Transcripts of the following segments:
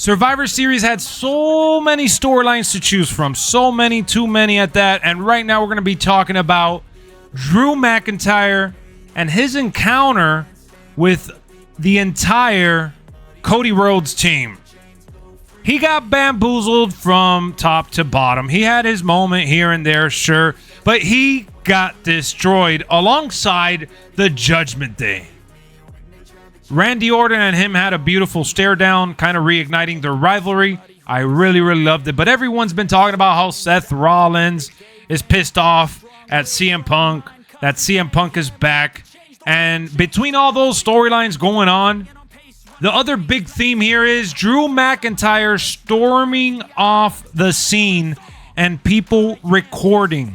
Survivor Series had so many storylines to choose from. So many, too many at that. And right now we're going to be talking about Drew McIntyre and his encounter with the entire Cody Rhodes team. He got bamboozled from top to bottom. He had his moment here and there, sure. But he got destroyed alongside the Judgment Day. Randy Orton and him had a beautiful stare down, kind of reigniting their rivalry. I really, really loved it. But everyone's been talking about how Seth Rollins is pissed off at CM Punk, that CM Punk is back. And between all those storylines going on, the other big theme here is Drew McIntyre storming off the scene and people recording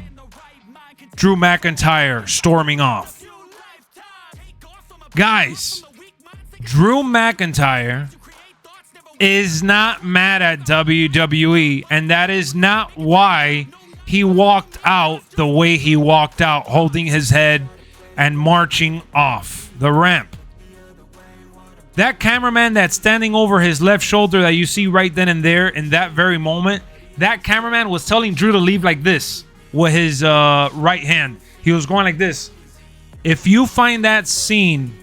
Drew McIntyre storming off. Guys, Drew McIntyre is not mad at WWE, and that is not why he walked out the way he walked out, holding his head and marching off the ramp. That cameraman that's standing over his left shoulder that you see right then and there in that very moment, that cameraman was telling Drew to leave like this with his right hand. He was going like this. If you find that scene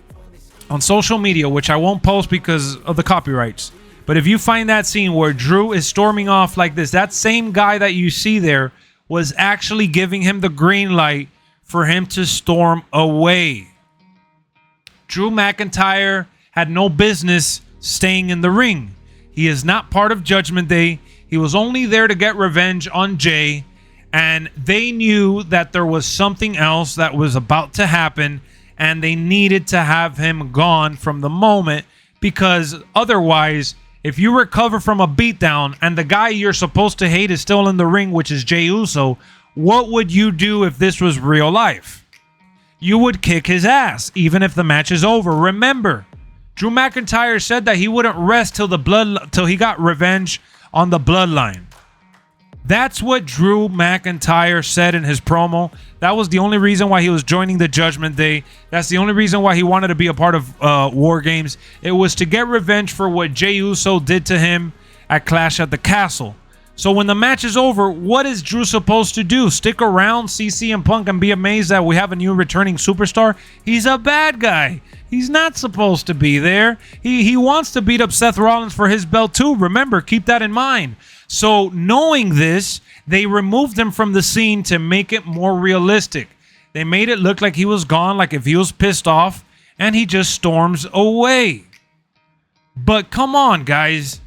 on social media, which I won't post because of the copyrights, but if you find that scene where Drew is storming off like this, that same guy that you see there was actually giving him the green light for him to storm away. Drew McIntyre had no business staying in the ring. He is not part of Judgment Day. He was only there to get revenge on Jay, and they knew that there was something else that was about to happen, and they needed to have him gone from the moment, because otherwise, if you recover from a beatdown and the guy you're supposed to hate is still in the ring, which is Jey Uso, what would you do if this was real life? You would kick his ass, even if the match is over. Remember, Drew McIntyre said that he wouldn't rest till he got revenge on the Bloodline. That's what Drew McIntyre said in his promo. That was the only reason why he was joining the Judgment Day. That's the only reason why he wanted to be a part of War Games. It was to get revenge for what Jey Uso did to him at Clash at the Castle. So when the match is over, what is Drew supposed to do? Stick around, see CM Punk, and be amazed that we have a new returning superstar? He's a bad guy. He's not supposed to be there. He wants to beat up Seth Rollins for his belt too. Remember, keep that in mind. So knowing this, they removed him from the scene to make it more realistic. They made it look like he was gone, like if he was pissed off, and he just storms away. But come on, guys.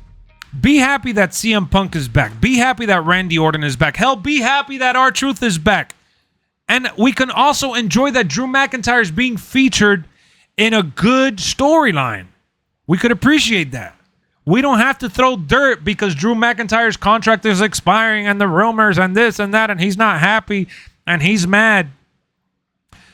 Be happy that CM Punk is back. Be happy that Randy Orton is back. Hell, be happy that R-Truth is back. And we can also enjoy that Drew McIntyre is being featured in a good storyline. We could appreciate that. We don't have to throw dirt because Drew McIntyre's contract is expiring and the rumors and this and that, and he's not happy and he's mad.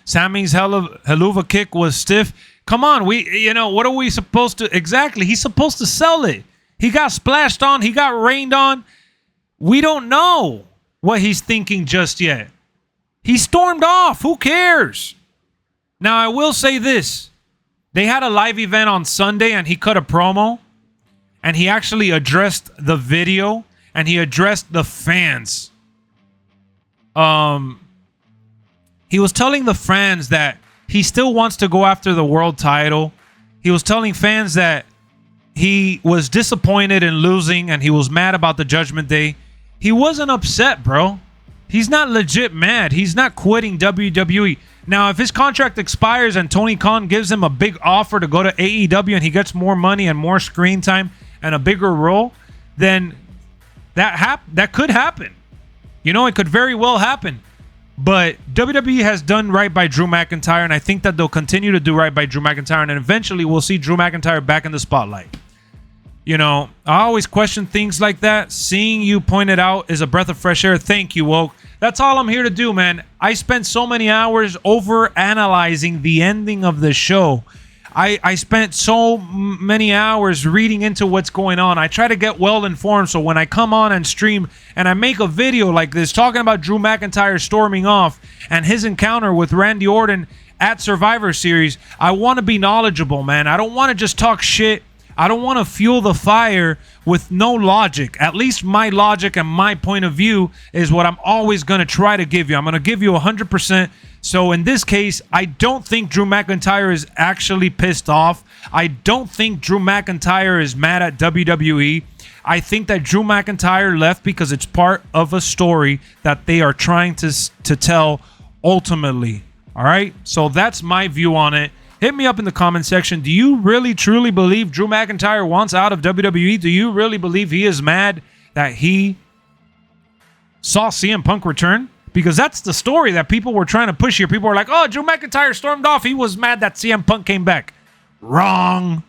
Sammy's Helluva kick was stiff. Come on, what are we supposed to... Exactly, he's supposed to sell it. He got splashed on. He got rained on. We don't know what he's thinking just yet. He stormed off. Who cares? Now, I will say this. They had a live event on Sunday, and he cut a promo. And he actually addressed the video. And he addressed the fans. He was telling the fans that he still wants to go after the world title. He was telling fans that he was disappointed in losing and he was mad about the Judgment Day. He wasn't upset, bro. He's not legit mad. He's not quitting WWE. Now, if his contract expires and Tony Khan gives him a big offer to go to AEW and he gets more money and more screen time and a bigger role, then that could happen. It could very well happen. But WWE has done right by Drew McIntyre, and I think that they'll continue to do right by Drew McIntyre, and eventually we'll see Drew McIntyre back in the spotlight. I always question things like that. Seeing you point it out is a breath of fresh air. Thank you, Woke. That's all I'm here to do, man. I spent so many hours over analyzing the ending of the show. I spent so many hours reading into what's going on. I try to get well informed, so when I come on and stream and I make a video like this talking about Drew McIntyre storming off and his encounter with Randy Orton at Survivor Series, I want to be knowledgeable, man. I don't want to just talk shit. I don't want to fuel the fire with no logic. At least my logic and my point of view is what I'm always going to try to give you. I'm going to give you 100%. So in this case, I don't think Drew McIntyre is actually pissed off. I don't think Drew McIntyre is mad at WWE. I think that Drew McIntyre left because it's part of a story that they are trying to tell ultimately. All right? So that's my view on it. Hit me up in the comment section. Do you really, truly believe Drew McIntyre wants out of WWE? Do you really believe he is mad that he saw CM Punk return? Because that's the story that people were trying to push here. People were like, oh, Drew McIntyre stormed off. He was mad that CM Punk came back. Wrong.